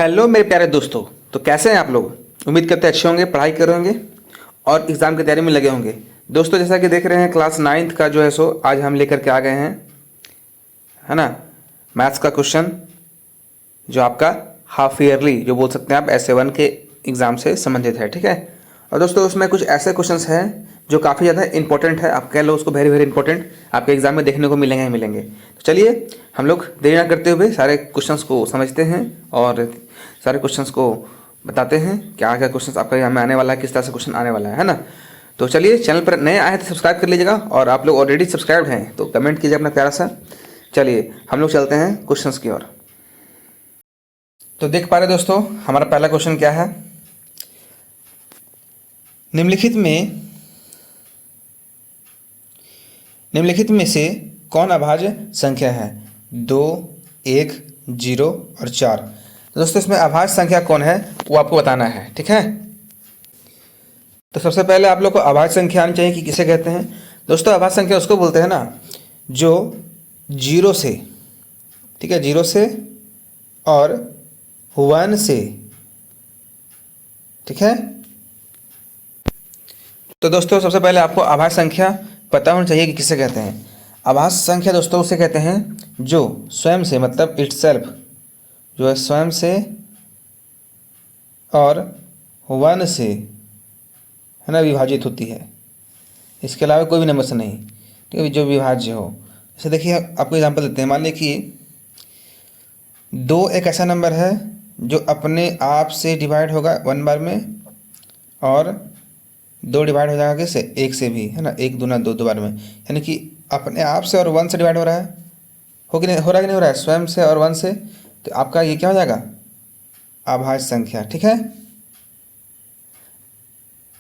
Hello मेरे प्यारे दोस्तों। तो कैसे हैं आप लोग? उम्मीद करते हैं अच्छे होंगे, पढ़ाई कर रहे होंगे और एग्ज़ाम की तैयारी में लगे होंगे। दोस्तों जैसा कि देख रहे हैं क्लास 9th का जो है सो आज हम लेकर के आ गए हैं, है ना, मैथ्स का क्वेश्चन जो आपका हाफ ईयरली जो बोल सकते हैं आप ऐसे 1 के एग्ज़ाम से संबंधित है। ठीक है। और दोस्तों उसमें कुछ ऐसे क्वेश्चंस हैं जो काफ़ी ज़्यादा इंपॉर्टेंट है, आप कह लो उसको वेरी वेरी इंपॉर्टेंट, आपके एग्जाम में देखने को मिलेंगे ही मिलेंगे। तो चलिए हम लोग देरी ना करते हुए सारे क्वेश्चंस को समझते हैं और सारे क्वेश्चंस को बताते हैं क्या क्या क्वेश्चंस आपका यहाँ में आने वाला है, किस तरह से क्वेश्चन आने वाला है ना। तो चलिए, चैनल पर नए आए हैं तो सब्सक्राइब कर लीजिएगा और आप लोग ऑलरेडी सब्सक्राइब हैं तो कमेंट कीजिए अपना प्यारा सा। चलिए हम लोग चलते हैं क्वेश्चंस की ओर। तो देख पा रहे दोस्तों, हमारा पहला क्वेश्चन क्या है। निम्नलिखित में से कौन अभाज्य संख्या है? 2, 1, 0 और 4। तो दोस्तों इसमें अभाज्य संख्या कौन है वो आपको बताना है। ठीक है। तो सबसे पहले आप लोग को अभाज्य संख्या आनी चाहिए कि किसे कहते हैं। दोस्तों अभाज्य संख्या उसको बोलते हैं ना जो 0 से, ठीक है, 0 से और 1 से, ठीक है। तो दोस्तों सबसे पहले आपको अभाज्य संख्या पता होना चाहिए कि किसे कहते हैं। अभाज्य संख्या दोस्तों उसे कहते हैं जो स्वयं से, मतलब इटसेल्फ, जो है स्वयं से और 1 से, है ना, विभाजित होती है। इसके अलावा कोई भी नंबर से नहीं, ठीक है, जो विभाज्य हो। जैसे देखिए आपको एग्जांपल देते हैं। मान लीजिए कि 2 एक ऐसा नंबर है जो अपने आप से डिवाइड होगा 1 बार में और 2 डिवाइड हो जाएगा किससे? 1 से भी, है ना, 1 दूना 2 2 बार में। यानी कि अपने आप से और 1 से डिवाइड हो रहा है, हो कि नहीं हो रहा है कि नहीं हो रहा है? स्वयं से और 1 से। तो आपका ये क्या हो जाएगा? अभाज्य संख्या। ठीक है।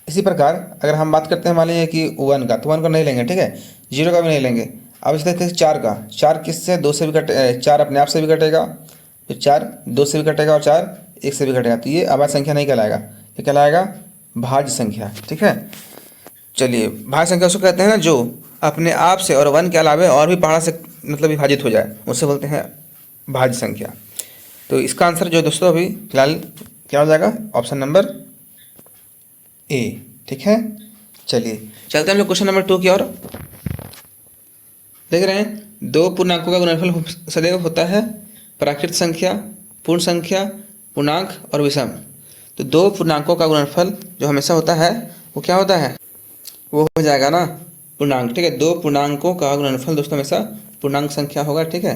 इसी प्रकार अगर हम बात करते हैं मान लीजिए कि 1 का, तो 1 को नहीं लेंगे, ठीक है, 0 का भी नहीं लेंगे। अब इस तरीके से 4 का, 4 किससे? 2 से भी कटे, 4 अपने आप से भी कटेगा, फिर 4 2 से भी कटेगा और 4 1 से भी कटेगा। तो ये अभाज्य संख्या नहीं कहलाएगा, ये कहलाएगा भाज्य संख्या। ठीक है। चलिए, भाज्य संख्या उसको कहते हैं ना जो अपने आप से और 1 के अलावा और भी पहाड़ा से मतलब विभाजित हो जाए, उसे बोलते हैं भाज्य संख्या। तो इसका आंसर जो दोस्तों अभी फिलहाल क्या हो जाएगा? Option number A. ठीक है। चलिए चलते हैं हम लोग क्वेश्चन नंबर 2 की ओर। देख रहे हैं 2 पूर्णांकों का गुणनफल सदैव होता है प्राकृत संख्या, पूर्ण संख्या, पूर्णांक और विषम। तो 2 पूर्णांकों का गुणनफल जो हमेशा होता है वो क्या होता है? वो हो जाएगा ना पूर्णांक। ठीक है। 2 पूर्णांकों का गुणनफल दोस्तों हमेशा पूर्णांक संख्या होगा। ठीक है।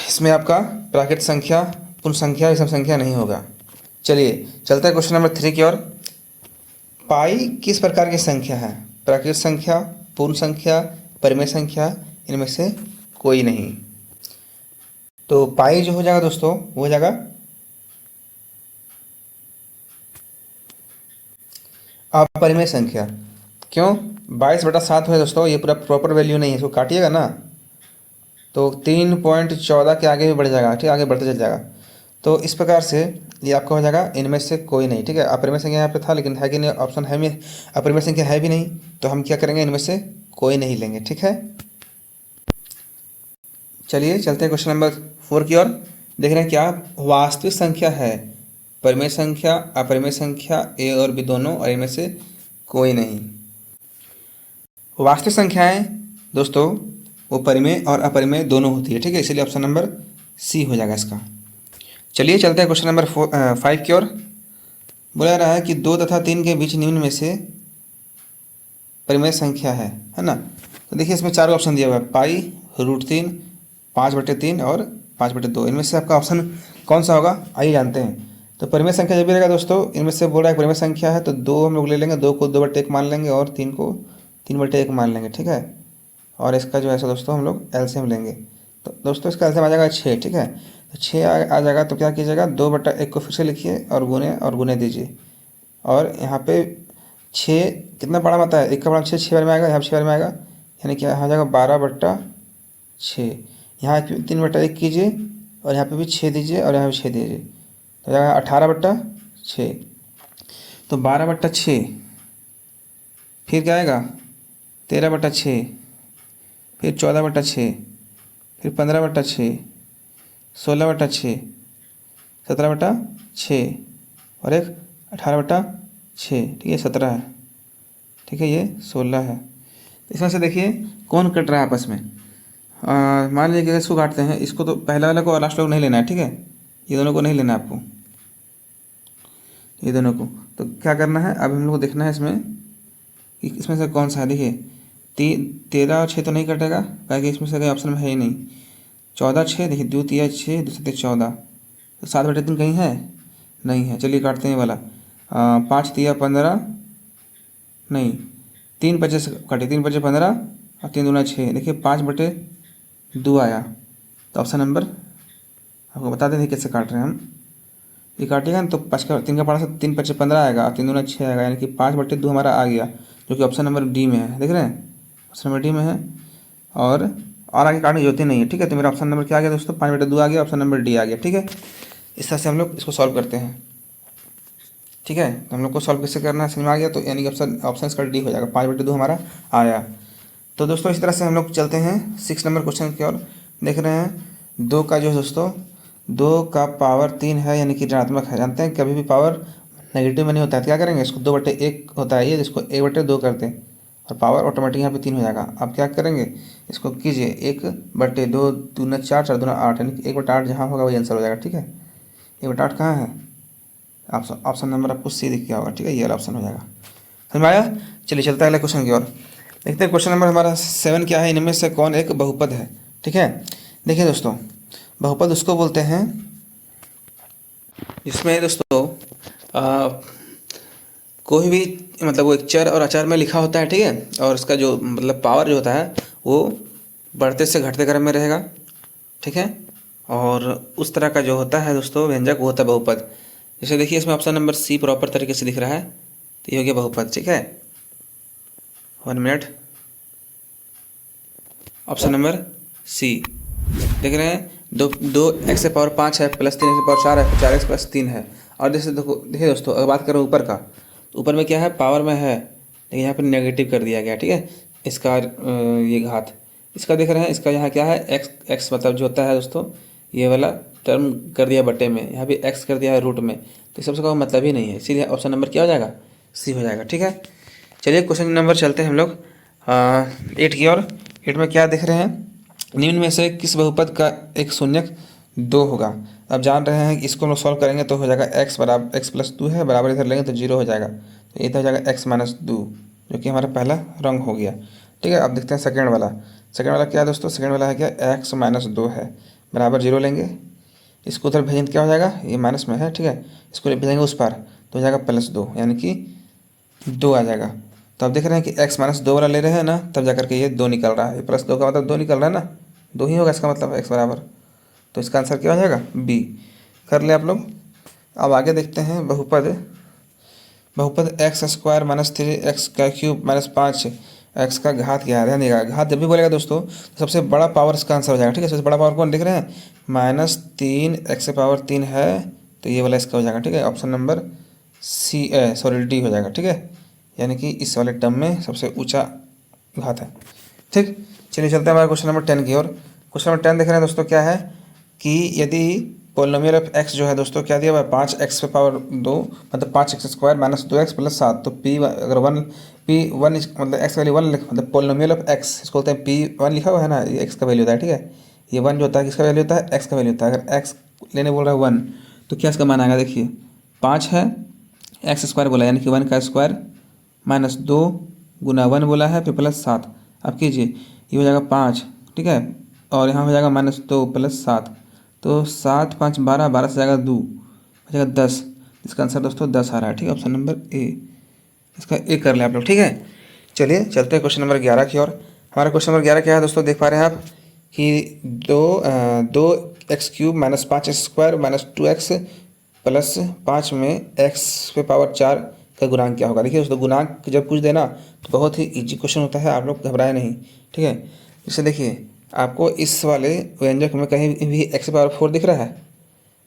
इसमें आपका प्राकृत संख्या, पूर्ण संख्या, विषम संख्या नहीं होगा। चलिए चलते हैं क्वेश्चन नंबर 3 की ओर। पाई किस प्रकार की संख्या है? प्राकृत संख्या, पूर्ण संख्या, परिमेय संख्या, इनमें से कोई नहीं। तो पाई जो हो जाएगा दोस्तों वो हो जाएगा अपरिमेय संख्या। क्यों? 22/7 है दोस्तों, ये पूरा प्रॉपर वैल्यू नहीं है, इसको काटिएगा ना तो 3.14 के आगे भी बढ़ जाएगा। ठीक है, आगे बढ़ते चल जाएगा। तो इस प्रकार से ये आपका हो जाएगा इनमें से कोई नहीं। ठीक है। अपरिमेय संख्या यहाँ पे था लेकिन है कि नहीं, ऑप्शन है में अपरिमेय संख्या है भी नहीं, तो हम क्या करेंगे? इनमें से कोई नहीं लेंगे। ठीक है। चलिए चलते हैं क्वेश्चन नंबर 4 की ओर। देख रहे हैं क्या वास्तविक संख्या है परिमेय संख्या, अपरिमेय संख्या, ए और बी दोनों, और इनमें से कोई नहीं। वास्तविक संख्याएं दोस्तों वो परिमेय और अपरिमेय दोनों होती है। ठीक है। इसलिए ऑप्शन नंबर सी हो जाएगा इसका। चलिए चलते हैं क्वेश्चन नंबर 5 की ओर। बोला रहा है कि 2 तथा 3 के बीच निम्न में से परिमेय संख्या है ना। तो देखिए इसमें 4 ऑप्शन दिया हुआ है, पाई, √3, 5/3 और 5/2। इनमें से आपका ऑप्शन कौन सा होगा आइए जानते हैं। तो परिमेय संख्या जब भी रहेगा दोस्तों, इनमें से बोल रहा है परिमेय संख्या है तो 2 हम लोग ले लेंगे, 2 को 2/1 मान लेंगे और 3 को 3/1 मान लेंगे। ठीक है। और इसका जो है सो दोस्तों हम लोग एलसीएम लेंगे। तो दोस्तों इसका एलसीएम आ जाएगा 6। ठीक है। तो 6 आ जाएगा तो क्या कीजिएगा? 2/1 को फिर से लिखिए और गुने दीजिए। और यहाँ पे 6 कितना बड़ा आता है? 1 का बड़ा 6 6 बार में आएगा, यहाँ 6 बार में आएगा, यानी क्या हो जाएगा? 12/6। यहाँ 3/1 कीजिए और यहाँ पे भी 6 दीजिए और यहाँ भी 6 दीजिए, तो हो जाएगा 18/6। तो 12/6, फिर क्या आएगा? 13/6, फिर 14/6, फिर 15/6, 16/6, 17/6 और एक 18/6, ठीक है 17 है, ठीक है ये 16 है। इसमें से देखिए कौन कट रहा है आपस में। मान लीजिए कि इसको काटते हैं, इसको तो पहला वाला को और लास्ट वाला को नहीं लेना है, ठीक है, ये दोनों को नहीं लेना है आपको, ये दोनों को। तो क्या करना है, अब हम लोग को देखना है इसमें कि इसमें से कौन सा है। देखिए 13 और 6 तो नहीं कटेगा, क्योंकि इसमें से कोई ऑप्शन में है ही नहीं। 14/6, देखिए 2 तिया 6, 2 7 14, तो 7/3 कहीं है, नहीं है। चलिए काटते हैं ये वाला। 5 तिया 15, नहीं 3 बजे से काटे, 3 बजे 15 और 3 दूना 6, देखिए 5/2 आया। तो ऑप्शन नंबर आपको बता दें कैसे काट रहे हैं हम। ये काटिएगा ना तो 5 का 3 का पारा से 3 5 15 आएगा और 3 दूना 6 आएगा, यानी कि 5/2 हमारा आ गया, जो कि ऑप्शन नंबर डी में है। देख रहे हैं, ऑप्शन नंबर डी में है। और आगे काटने की जरूरत ही नहीं है, ठीक है। तो मेरा ऑप्शन नंबर क्या आ गया दोस्तों, 5/2 आ गया, ऑप्शन नंबर डी आ गया, ठीक है। इस तरह से हम लोग इसको सॉल्व करते हैं, ठीक है। तो हम लोग को सॉल्व कैसे करना है समझ में आ गया। तो यानी कि ऑप्शन इसका डी हो जाएगा, 5/2 हमारा आया। तो दोस्तों इस तरह से हम लोग चलते हैं 6 नंबर क्वेश्चन की ओर। देख रहे हैं 2 का जो है दोस्तों, 2 का पावर 3 है, यानी कि ऋणात्मक है। जानते हैं कभी भी पावर नेगेटिव में नहीं होता है, तो क्या करेंगे, इसको 2/1 होता है ये, जिसको 1/2 करते हैं और पावर ऑटोमेटिक यहाँ पे 3 हो जाएगा। अब क्या करेंगे, इसको कीजिए 1/2, 2 4, 4 2 8, यानी कि 1/8 जहाँ होगा वही आंसर हो जाएगा, ठीक है। 1/8 कहाँ है, ऑप्शन नंबर आपको सी दिख गया होगा, ठीक है, ये वाला ऑप्शन हो जाएगा। समझ में आया। चलिए चलता है अगले क्वेश्चन की ओर। देखते हैं क्वेश्चन नंबर हमारा 7 क्या है, इनमें से कौन एक बहुपद है, ठीक है। देखिए दोस्तों, बहुपद उसको बोलते हैं जिसमें दोस्तों कोई भी मतलब वो एक चर और अचर में लिखा होता है, ठीक है, और उसका जो मतलब पावर जो होता है वो बढ़ते से घटते क्रम में रहेगा, ठीक है। और उस तरह का जो होता है दोस्तों व्यंजक, वो होता है बहुपद। जैसे देखिए इसमें ऑप्शन नंबर सी प्रॉपर तरीके से दिख रहा है, तो ये हो गया बहुपद, ठीक है। 1 मिनट, ऑप्शन नंबर सी देख रहे हैं, 2 x से पावर 5 है, प्लस 3 x से पावर 4 है, 4x प्लस 3 है। और जैसे देखो, देखिए दोस्तों अगर बात करो ऊपर का, तो ऊपर में क्या है, पावर में है, लेकिन यहाँ पर नेगेटिव कर दिया गया, ठीक है। इसका ये घात, इसका देख रहे हैं, इसका यहाँ क्या है, x मतलब जो होता है दोस्तों ये वाला टर्म कर दिया बटे में, यहाँ भी x कर दिया है रूट में, तो सबसे कोई मतलब ही नहीं है, इसीलिए ऑप्शन नंबर क्या हो जाएगा, सी हो जाएगा, ठीक है। चलिए क्वेश्चन नंबर चलते हैं हम लोग 8 की ओर। 8 में क्या देख रहे हैं, निम्न में से किस बहुपद का एक शून्यक 2 होगा। अब जान रहे हैं कि इसको हम लोग सॉल्व करेंगे तो हो जाएगा x बराबर x+2 है, बराबर इधर लेंगे तो 0 हो जाएगा, तो इधर हो जाएगा x-2, जो कि हमारा पहला रंग हो गया, ठीक है। अब देखते हैं सेकंड वाला। सेकंड वाला क्या है दोस्तों, सेकंड वाला है क्या, x-2 है, बराबर 0 लेंगे, इसको उधर भेजेंगे तो क्या हो जाएगा, ये माइनस में है, ठीक है, इसको भेजेंगे उस पार तो हो जाएगा +2, यानी कि 2 आ जाएगा। तो अब देख रहे हैं कि x-2 वाला ले रहे हैं ना, तब जाकर के ये 2 निकल रहा है, ये +2 का मतलब 2 निकल रहा है ना, 2 ही होगा इसका मतलब x बराबर, तो इसका आंसर क्या हो जाएगा, बी। कर ले आप लोग। अब आगे देखते हैं बहुपद x² - 3x³ - 5 x का घात क्या है, ध्यान देगा। घात जब भी बोलेगा दोस्तों तो सबसे बड़ा पावर इसका आंसर हो जाएगा, ठीक है। सबसे बड़ा पावर कौन देख रहे हैं, -3 x⁻³ है, तो ये वाला इसका हो जाएगा, ठीक है। Option number C sorry D हो जाएगा, ठीक है, यानी कि इस वाले टर्म में सबसे ऊंचा घात है, ठीक। चलिए चलते हैं हमारे क्वेश्चन नंबर 10 की ओर। क्वेश्चन नंबर 10 देख रहे हैं दोस्तों, क्या है कि यदि पोलिनोमियल ऑफ x जो है दोस्तों क्या दिया हुआ है, 5x⁻2 मतलब 5x² - 2x + 7, तो p अगर 1 मतलब x वैल्यू 1 मतलब पोलिनोमियल ऑफ x इसको बोलते हैं p1 लिखा हुआ है ना, ये x का वैल्यू होता है, ठीक है। ये 1 जो होता है किसका वैल्यू होता है, x का वैल्यू होता है। अगर x लेने बोल रहा है 1, तो क्या इसका मान आएगा, देखिए 5 है, x² बोला यानी कि 1 का स्क्वायर -2 गुना 1 बोला है, फिर +7। अब कीजिए ये हो जाएगा 5, ठीक है, और यहाँ हो जाएगा -2 + 7, तो 7 5 12, 12 से जाएगा 2 हो जाएगा 10, इसका आंसर दोस्तों 10 आ रहा है, ठीक है। ऑप्शन नंबर ए, इसका ए कर लें आप लोग, ठीक है। चलिए चलते हैं क्वेश्चन नंबर 11 की ओर। हमारा क्वेश्चन नंबर 11 क्या है दोस्तों, देख पा रहे हैं आप कि 2x³ - 5x² - 2x + 5 में x⁴ का गुणांक क्या होगा। देखिए दोस्तों गुणांक जब पूछ देना तो बहुत ही इजी क्वेश्चन होता है, आप लोग घबराए नहीं, ठीक है। जैसे देखिए आपको इस वाले व्यंजक में कहीं भी x⁴ दिख रहा है,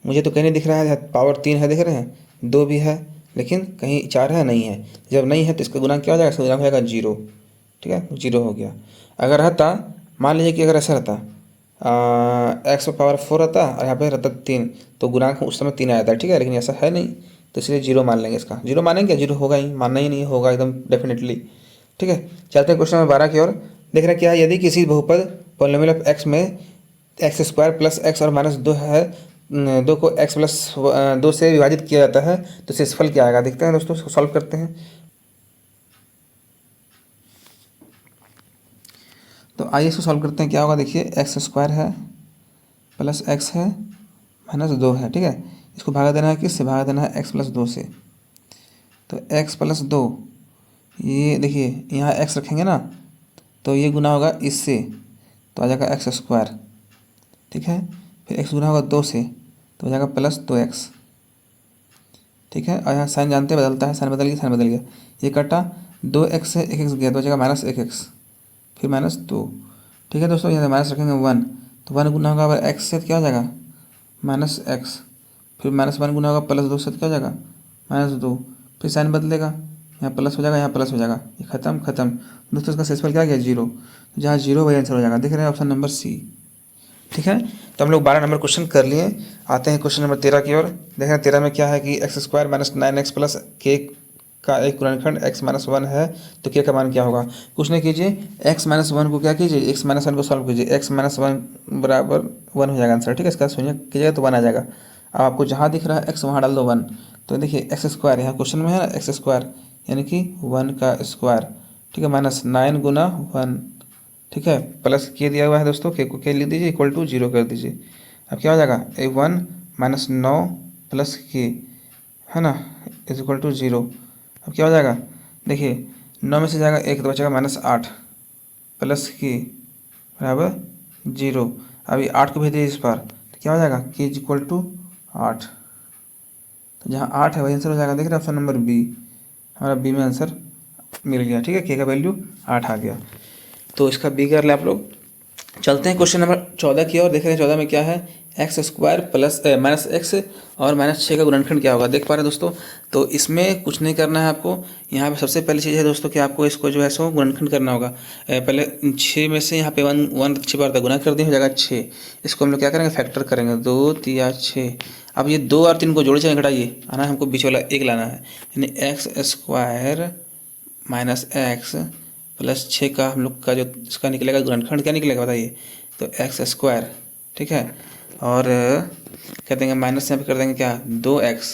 मुझे तो कहीं नहीं दिख रहा है। पावर 3 है, दिख रहे हैं, 2 भी है, लेकिन कहीं 4 है, नहीं है। जब नहीं है तो इसका गुणांक क्या हो जाएगा, इसका गुणांक हो जाएगा 0, ठीक है, 0 हो गया। अगर रहता, मान लीजिए कि अगर ऐसा रहता एक्स पावर 4 रहता और यहाँ पे रहता 3, तो गुणांक उस समय 3 आ जाता है, ठीक है। लेकिन ऐसा है नहीं, तो इसलिए 0 मान लेंगे इसका। 0 मानेंगे, 0 होगा ही, मानना ही नहीं होगा एकदम डेफिनेटली, ठीक है। चलते हैं क्वेश्चन नंबर 12 की ओर। देख रहे हैं क्या है, यदि किसी बहुपद पॉलिनोमियल ऑफ एक्स में एक्स स्क्वायर प्लस एक्स और माइनस 2 है, 2 को एक्स प्लस 2 से विभाजित किया जाता है, तो शेषफल क्या आएगा देखते हैं दोस्तों, इसको सॉल्व करते हैं। तो आइए इसको सॉल्व करते हैं, क्या होगा देखिए, एक्स स्क्वायर है प्लस एक्स है माइनस 2 है, ठीक है। इसको भागा देना है, किससे भागा देना है, एक्स प्लस 2 से। तो एक्स प्लस 2, ये देखिए यहाँ एक्स रखेंगे ना, तो ये गुना होगा इससे, तो आ जाएगा एक्स स्क्वायर, ठीक है। फिर एक्स गुना होगा 2 से, तो हो जाएगा प्लस 2x, ठीक है। और यहाँ साइन जानते हैं बदलता है, साइन बदल गया, साइन बदल गया, ये कटा 2x से 1x गया, तो हो जाएगा माइनस 1x, फिर माइनस 2, ठीक है दोस्तों। यहाँ माइनस रखेंगे 1, तो 1 गुना होगा अगर x से तो क्या हो जाएगा माइनस x, फिर माइनस 1 गुना होगा प्लस 2 से तो क्या हो जाएगा माइनस 2, फिर साइन बदलेगा, यहाँ प्लस हो जाएगा, यहाँ प्लस हो जाएगा, ये खत्म खत्म दोस्तों। इसका शेषफल क्या गया 0, तो जहाँ 0 वही आंसर हो जाएगा, देख रहे हैं ऑप्शन नंबर सी, ठीक है। तो हम लोग 12 नंबर क्वेश्चन कर लिए। आते हैं क्वेश्चन नंबर 13 की ओर। देखें 13 में क्या है कि x square minus 9x plus के का एक गुणनखंड x माइनस 1 है, तो के का मान क्या होगा। कुछ नहीं कीजिए, x माइनस 1 को क्या कीजिए, x माइनस 1 को सॉल्व कीजिए, x माइनस 1 बराबर 1 हो जाएगा आंसर, ठीक है। इसका शून्य कीजिएगा तो 1 आ जाएगा। अब आपको जहाँ दिख रहा है x वहाँ डाल दो 1, तो देखिए एक्स स्क्वायर यहाँ क्वेश्चन में है ना, एक्स स्क्वायर यानी कि 1 का स्क्वायर, ठीक है, माइनस 9 गुना 1, ठीक है, प्लस के दिया हुआ है दोस्तों, के को के लिख दीजिए, इक्वल टू 0 कर दीजिए। अब क्या हो जाएगा, 1 माइनस 9 प्लस के, है ना, इज इक्वल टू 0। अब क्या हो जाएगा, देखिए 9 में से जाएगा 1 तो बचेगा माइनस 8 प्लस के बराबर 0। अभी 8 को भेज दीजिए इस पर, तो क्या हो जाएगा, के इज इक्वल टू 8, तो जहाँ 8 है वही आंसर हो जाएगा। देख रहे हैं ऑप्शन नंबर बी, हमारा बी में आंसर मिल गया, ठीक है। के का वैल्यू 8 आ गया, तो इसका बी कर ले आप लोग। चलते हैं क्वेश्चन नंबर 14 की ओर। देख रहे हैं 14 में क्या है, x square plus minus x और माइनस 6 का गुणनखंड क्या होगा, देख पा रहे हैं दोस्तों। तो इसमें कुछ नहीं करना है आपको, यहाँ पे सबसे पहली चीज़ है दोस्तों कि आपको इसको जो है सो गुणनखंड करना होगा। पहले 6 में से यहाँ पे 1 6 बार तक गुना कर दिया, हो जाएगा 6। इसको हम लोग क्या करेंगे, फैक्टर करेंगे, 2 3 6। अब ये 2 और 3 को जोड़े चाहे घटाइए, आना है हमको बीच वाला 1 लाना है, यानी x square minus x plus 6 का हम लोग का जो इसका निकलेगा गुणनखंड क्या निकलेगा बताइए, तो एक्स स्क्वायर, ठीक है। और क्या देंगे, माइनस यहाँ पे कर देंगे क्या, 2x,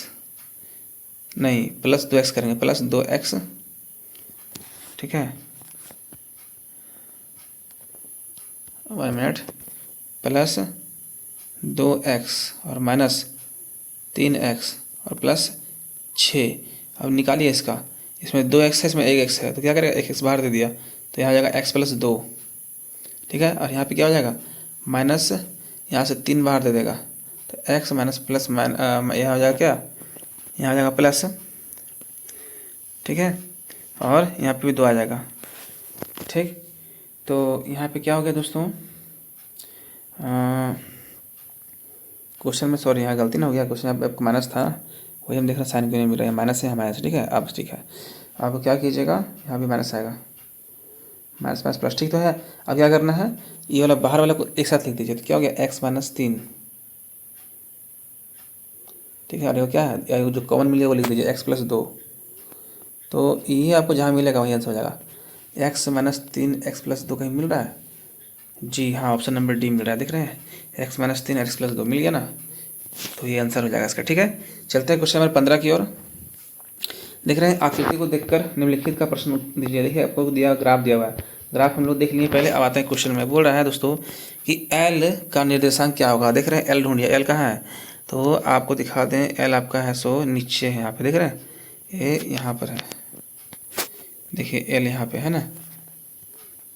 नहीं प्लस 2x करेंगे, प्लस 2x, ठीक है, 1 मिनट, प्लस 2x और माइनस 3x और प्लस 6। अब निकालिए इसका, इसमें 2x है, इसमें 1x है, तो क्या करेगा, 1x बाहर दे दिया, तो यहाँ हो जाएगा x प्लस 2, ठीक है। और यहाँ पे क्या हो जाएगा, माइनस यहाँ से 3 बाहर दे देगा, तो x माइनस प्लस यहाँ हो जाएगा क्या, यहाँ हो जाएगा प्लस, ठीक है। और यहाँ पे भी 2 आ जाएगा, ठीक। तो यहाँ पे क्या हो गया दोस्तों, क्वेश्चन में सॉरी यहाँ गलती ना हो गया, क्वेश्चन यहाँ पे आपको माइनस था, वही हम देख रहे हैं साइन क्यों नहीं मिल रहा है, माइनस है माइनस, ठीक है। अब ठीक है, अब क्या कीजिएगा, यहाँ भी माइनस आएगा, माइनस माइनस प्लस, ठीक तो है। अब क्या करना है, ये वाला बाहर वाला को एक साथ लिख दीजिए, तो क्या हो गया, x माइनस 3, ठीक है। और क्या है, जो कॉमन मिलेगा वो लिख दीजिए, x प्लस 2, तो ये आपको जहाँ मिलेगा वही आंसर हो जाएगा। x माइनस 3 x प्लस 2 कहीं मिल रहा है, जी हाँ, ऑप्शन नंबर डी मिल रहा है, देख रहे हैं, x माइनस 3 x प्लस 2 मिल गया ना, तो ये आंसर हो जाएगा इसका, ठीक है। चलते हैं क्वेश्चन नंबर 15 की ओर। देख रहे हैं, आकृति को देखकर निम्नलिखित का प्रश्न दीजिए। देखिए आपको दिया ग्राफ दिया हुआ है, ग्राफ हम लोग देख लिए पहले। अब आते हैं क्वेश्चन में, बोल रहा है दोस्तों कि L का निर्देशांक क्या होगा। देख रहे हैं L ढूंढिए, L कहाँ है, तो आपको दिखा दें, L आपका है सो नीचे है, यहाँ पे देख रहे हैं, ये यहाँ पर है, देखिए L यहाँ पे है ना,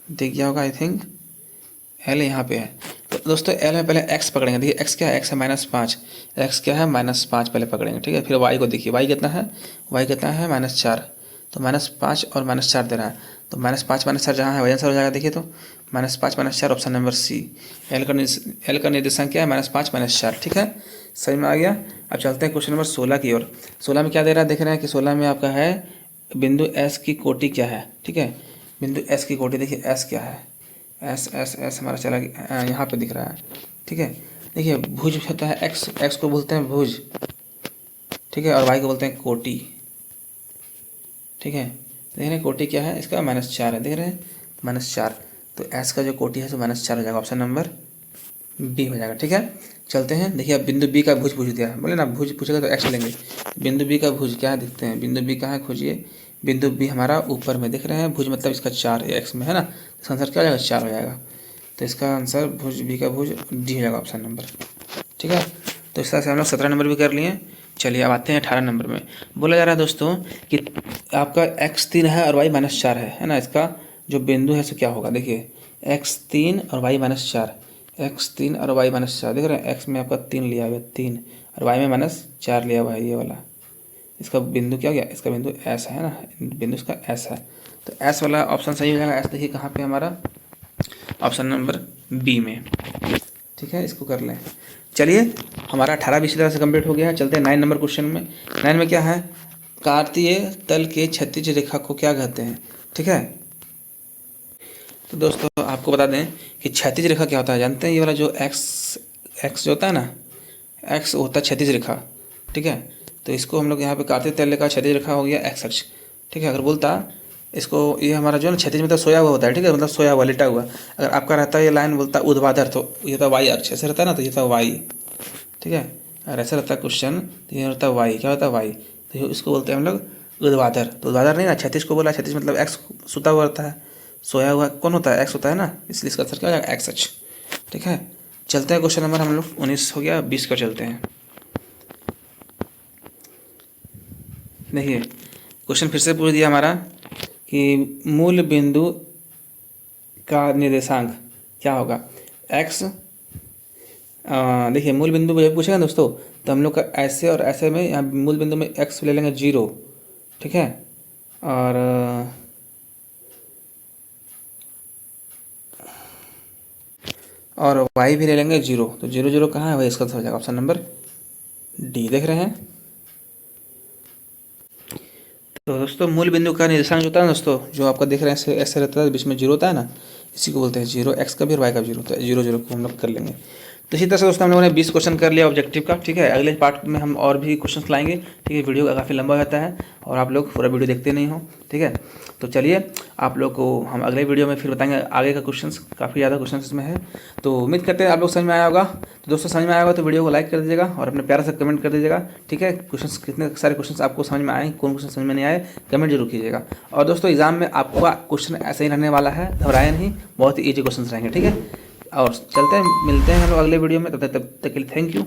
दिख गया होगा आई थिंक, L यहाँ पे है। तो दोस्तों L में पहले x पकड़ेंगे, देखिए x क्या है, x है -5, x क्या है -5 पहले पकड़ेंगे, ठीक है। फिर y को देखिए, y कितना है, y कितना है -4, तो -5 और -4 दे रहा है, तो -5 -4 जहाँ है वही आंसर हो जाएगा। देखिए तो -5 -4 ऑप्शन नंबर सी। L का निर्देशांक क्या है, -5 -4, ठीक है, सही में आ गया। अब चलते हैं क्वेश्चन नंबर 16 की ओर। 16 में क्या दे रहा है, देख रहे हैं कि 16 में आपका है बिंदु S की कोटि क्या है, ठीक है। बिंदु S की कोटि देखिए S क्या है, एस एस एस हमारा चला गया, यहाँ पे दिख रहा है। ठीक है, देखिए भुज होता है एक्स, एक्स को बोलते हैं भुज। ठीक है, और वाई को बोलते हैं कोटि। ठीक है, देख रहे हैं कोटि क्या है इसका, -4 है, देख रहे हैं -4। तो एस का जो कोटि है सो -4 हो जाएगा, ऑप्शन नंबर बी हो जाएगा। ठीक है, चलते हैं। देखिए अब बिंदु बी का भुज पूछ दिया है, बोले ना भुज पूछेगा तो एक्स लेंगे। बिंदु बी का भुज क्या दिखते हैं, बिंदु बी कहाँ है खोजिए। बिंदु बी हमारा ऊपर में दिख रहे हैं, भुज मतलब इसका 4 एक्स में है ना, इसका आंसर क्या हो जाएगा 4 हो जाएगा। तो इसका आंसर भुज बी का भुज डी हो जाएगा, ऑप्शन नंबर। ठीक है, तो इस तरह से हम लोग 17 नंबर भी कर लिए। चलिए अब आते हैं 18 नंबर में। बोला जा रहा है दोस्तों कि आपका x3 है और y -4 है ना, इसका जो बिंदु है सो क्या होगा। देखिए x3 और y -4, x3 और y -4 देख रहे हैं, x में आपका 3 लिया हुआ है 3 और y में -4 लिया हुआ है ये वाला। इसका बिंदु क्या हो गया, इसका बिंदु S है ना, बिंदु इसका S है। तो S वाला ऑप्शन सही हो जाएगा। S देखिए कहाँ पे हमारा, ऑप्शन नंबर बी में। ठीक है, इसको कर लें। चलिए हमारा 18 भी इसी तरह से कंप्लीट हो गया है। चलते हैं 9 नंबर क्वेश्चन में। 9 में क्या है, कार्तीय तल के क्षैतिज रेखा को क्या कहते हैं। ठीक है, तो दोस्तों आपको बता दें कि क्षैतिज रेखा क्या होता है, जानते हैं ये वाला जो एक्स जो होता है ना, एक्स होता है क्षैतिज रेखा। ठीक है, तो इसको हम लोग यहाँ पे कार्तीय तल का क्षैतिज रेखा हो गया एक्स अक्ष। ठीक है, अगर बोलता इसको ये हमारा जो है ना क्षैतिज मतलब सोया हुआ होता है। ठीक है, मतलब सोया हुआ लेटा हुआ। अगर आपका रहता है ये लाइन बोलता है ऊर्ध्वाधर, तो ये होता है वाई अक्ष, ऐसे रहता है ना, तो ये होता है वाई। ठीक है, अगर ऐसा रहता है क्वेश्चन तो ये होता है वाई, क्या होता है वाई, तो इसको बोलते हैं हम लोग ऊर्ध्वाधर। तो ऊर्ध्वाधर नहीं ना, क्षैतिज को बोला, क्षैतिज मतलब एक्स सुता हुआ रहता है, सोया हुआ कौन होता है, एक्स होता है ना, इसलिए इसका आंसर क्या हो जाएगा एक्स अक्ष। ठीक है, चलते हैं क्वेश्चन नंबर हम लोग 19 हो गया, 20 का चलते हैं। देखिए क्वेश्चन फिर से पूछ दिया हमारा कि मूल बिंदु का निर्देशांक क्या होगा, एक्स। देखिए मूल बिंदु जब पूछेगा दोस्तों तो हम लोग का ऐसे और ऐसे में, यहाँ मूल बिंदु में एक्स ले लेंगे 0। ठीक है, और वाई भी ले लेंगे 0। तो 0 0 कहाँ है भाई, इसका आंसर हो जाएगा ऑप्शन नंबर डी। देख रहे हैं, तो दोस्तों मूल बिंदु का निर्देशांक जो होता है ना दोस्तों, जो आपका देख रहे हैं ऐसे ऐसे रहता है, बीच में 0 होता है ना, इसी को बोलते हैं 0। एक्स का भी और वाई का भी 0 होता है, 0 0 को हम लोग कर लेंगे। तो इसी तरह से दोस्तों हम लोगों ने 20 क्वेश्चन कर लिया ऑब्जेक्टिव का। ठीक है, अगले पार्ट में हम और भी क्वेश्चन लाएंगे। ठीक है, वीडियो काफ़ी लंबा रहता है और आप लोग पूरा वीडियो देखते नहीं हो। ठीक है, तो चलिए आप लोग को हम अगले वीडियो में फिर बताएंगे आगे का क्वेश्चन, काफ़ी ज़्यादा क्वेश्चन इसमें है। तो उम्मीद करते हैं आप लोग समझ में आया होगा। तो दोस्तों समझ में आया होगा तो वीडियो को लाइक कर दीजिएगा और अपने प्यार से कमेंट कर दीजिएगा। ठीक है, क्वेश्चन कितने सारे क्वेश्चन आपको समझ में आए, कौन क्वेश्चन समझ में नहीं आए, कमेंट जरूर कीजिएगा। और दोस्तों एग्जाम में आपका क्वेश्चन ऐसे ही रहने वाला है, घबराए नहीं, बहुत ही ईजी क्वेश्चन रहेंगे। ठीक है, और चलते हैं, मिलते हैं हम लोग अगले वीडियो में, तब तक के लिए थैंक यू।